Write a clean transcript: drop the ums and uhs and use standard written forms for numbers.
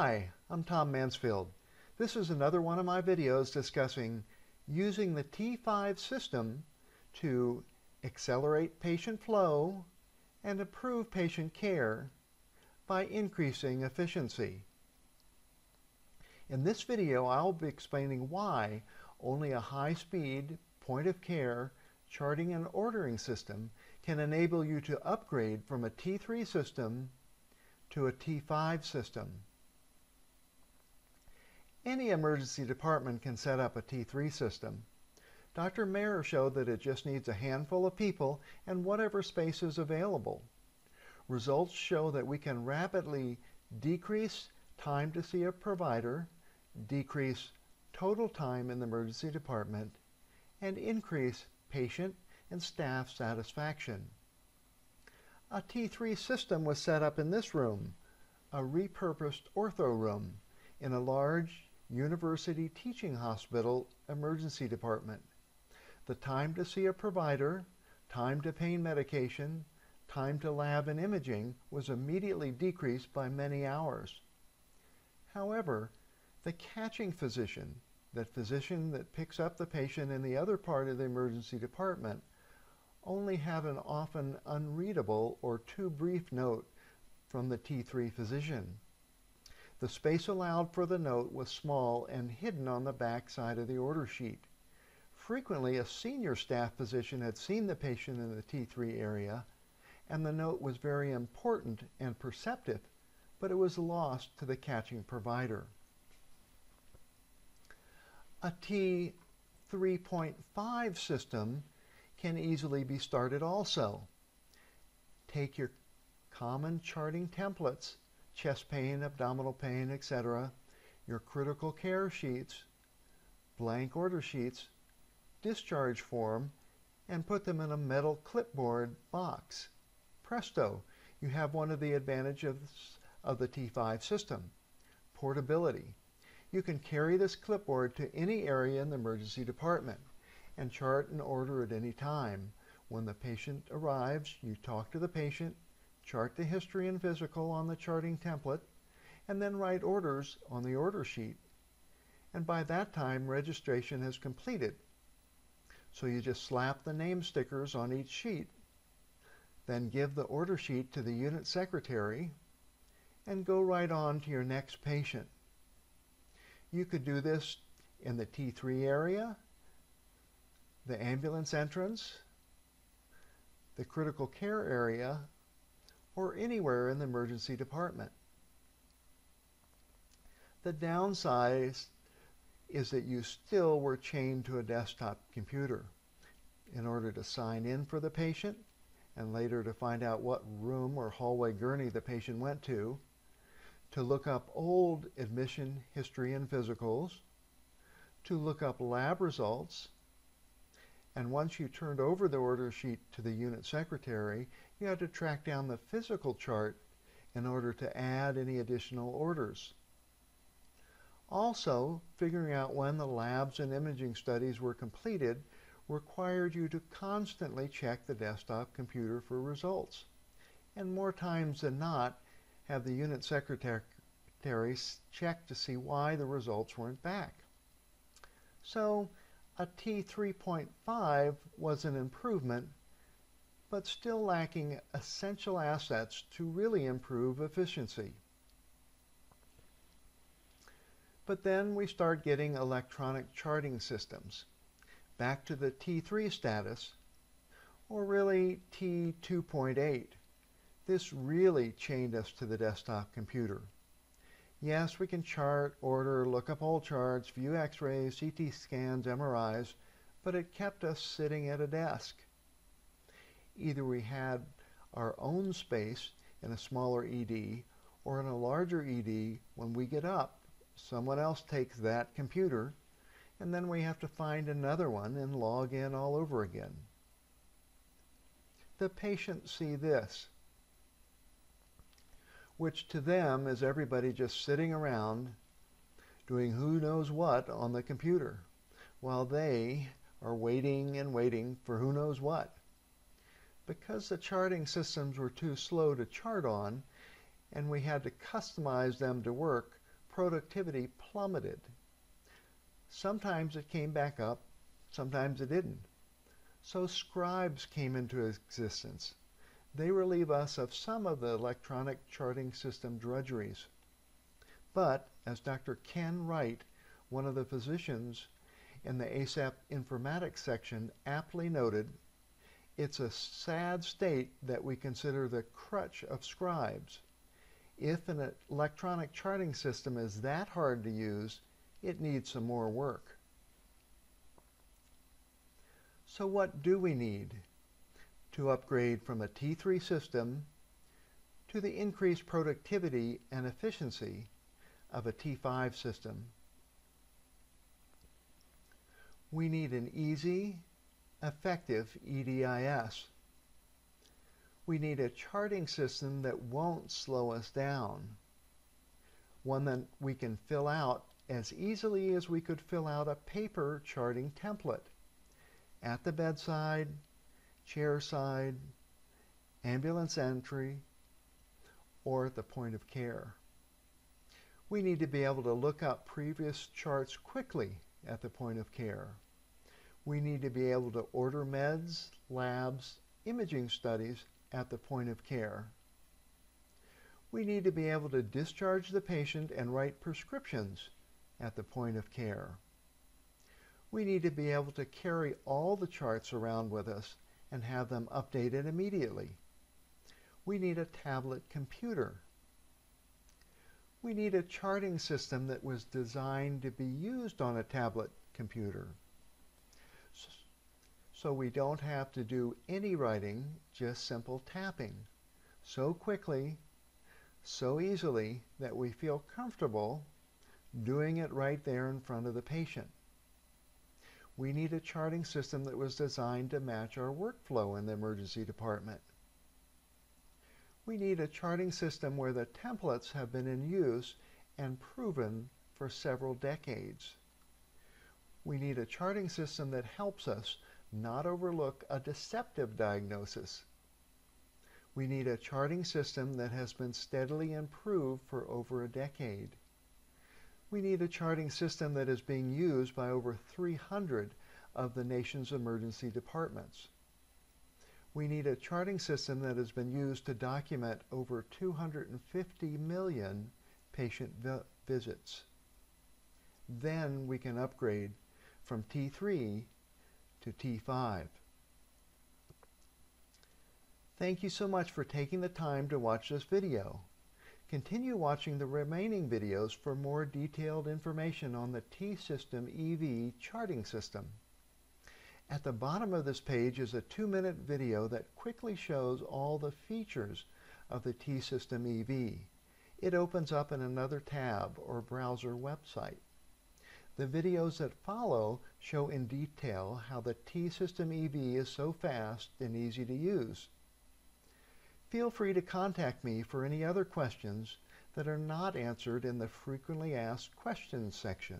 Hi, I'm Tom Mansfield. This is another one of my videos discussing using the T5 system to accelerate patient flow and improve patient care by increasing efficiency. In this video, I'll be explaining why only a high-speed point-of-care charting and ordering system can enable you to upgrade from a T3 system to a T5 system. Any emergency department can set up a T3 system. Dr. Mayer showed that it just needs a handful of people and whatever space is available. Results show that we can rapidly decrease time to see a provider, decrease total time in the emergency department, and increase patient and staff satisfaction. A T3 system was set up in this room, a repurposed ortho room, in a large university teaching hospital emergency department. The time to see a provider, time to pain medication, time to lab and imaging was immediately decreased by many hours. However, the catching physician, that physician that picks up the patient in the other part of the emergency department, only had an often unreadable or too brief note from the T3 physician. The space allowed for the note was small and hidden on the back side of the order sheet. Frequently, a senior staff physician had seen the patient in the T3 area, and the note was very important and perceptive, but it was lost to the catching provider. A T3.5 system can easily be started also. Take your common charting templates, chest pain, abdominal pain, etc., your critical care sheets, blank order sheets, discharge form, and put them in a metal clipboard box. Presto, you have one of the advantages of the T5 system: portability. You can carry this clipboard to any area in the emergency department and chart and order at any time. When the patient arrives, you talk to the patient, chart the history and physical on the charting template, and then write orders on the order sheet. And by that time, registration is completed. So you just slap the name stickers on each sheet, then give the order sheet to the unit secretary, and go right on to your next patient. You could do this in the T3 area, the ambulance entrance, the critical care area, or anywhere in the emergency department. The downside is that you still were chained to a desktop computer in order to sign in for the patient and later to find out what room or hallway gurney the patient went to look up old admission history and physicals, to look up lab results, and once you turned over the order sheet to the unit secretary, you had to track down the physical chart in order to add any additional orders. Also, figuring out when the labs and imaging studies were completed required you to constantly check the desktop computer for results, and more times than not, have the unit secretary check to see why the results weren't back. So, a T3.5 was an improvement, but still lacking essential assets to really improve efficiency. But then we start getting electronic charting systems, back to the T3 status, or really T2.8. This really chained us to the desktop computer. Yes, we can chart, order, look up old charts, view x-rays, CT scans, MRIs, but it kept us sitting at a desk. Either we had our own space in a smaller ED, or in a larger ED, when we get up, someone else takes that computer, and then we have to find another one and log in all over again. The patients see this, which to them is everybody just sitting around doing who knows what on the computer, while they are waiting and waiting for who knows what. Because the charting systems were too slow to chart on, and we had to customize them to work, productivity plummeted. Sometimes it came back up, sometimes it didn't. So scribes came into existence. They relieve us of some of the electronic charting system drudgeries. But, as Dr. Ken Wright, one of the physicians in the ASAP informatics section, aptly noted, it's a sad state that we consider the crutch of scribes. If an electronic charting system is that hard to use, it needs some more work. So what do we need to upgrade from a T3 system to the increased productivity and efficiency of a T5 system? We need an easy, effective EDIS. We need a charting system that won't slow us down, one that we can fill out as easily as we could fill out a paper charting template at the bedside, chairside, ambulance entry, or at the point of care. We need to be able to look up previous charts quickly at the point of care. We need to be able to order meds, labs, imaging studies at the point of care. We need to be able to discharge the patient and write prescriptions at the point of care. We need to be able to carry all the charts around with us and have them updated immediately. We need a tablet computer. We need a charting system that was designed to be used on a tablet computer, so we don't have to do any writing, just simple tapping, so quickly, so easily that we feel comfortable doing it right there in front of the patient. We need a charting system that was designed to match our workflow in the emergency department. We need a charting system where the templates have been in use and proven for several decades. We need a charting system that helps us not overlook a deceptive diagnosis. We need a charting system that has been steadily improved for over a decade. We need a charting system that is being used by over 300 of the nation's emergency departments. We need a charting system that has been used to document over 250 million patient visits. Then we can upgrade from T3 to T5. Thank you so much for taking the time to watch this video. Continue watching the remaining videos for more detailed information on the T-System EV charting system. At the bottom of this page is a 2-minute video that quickly shows all the features of the T-System EV. It opens up in another tab or browser website. The videos that follow show in detail how the T-System EV is so fast and easy to use. Feel free to contact me for any other questions that are not answered in the frequently asked questions section.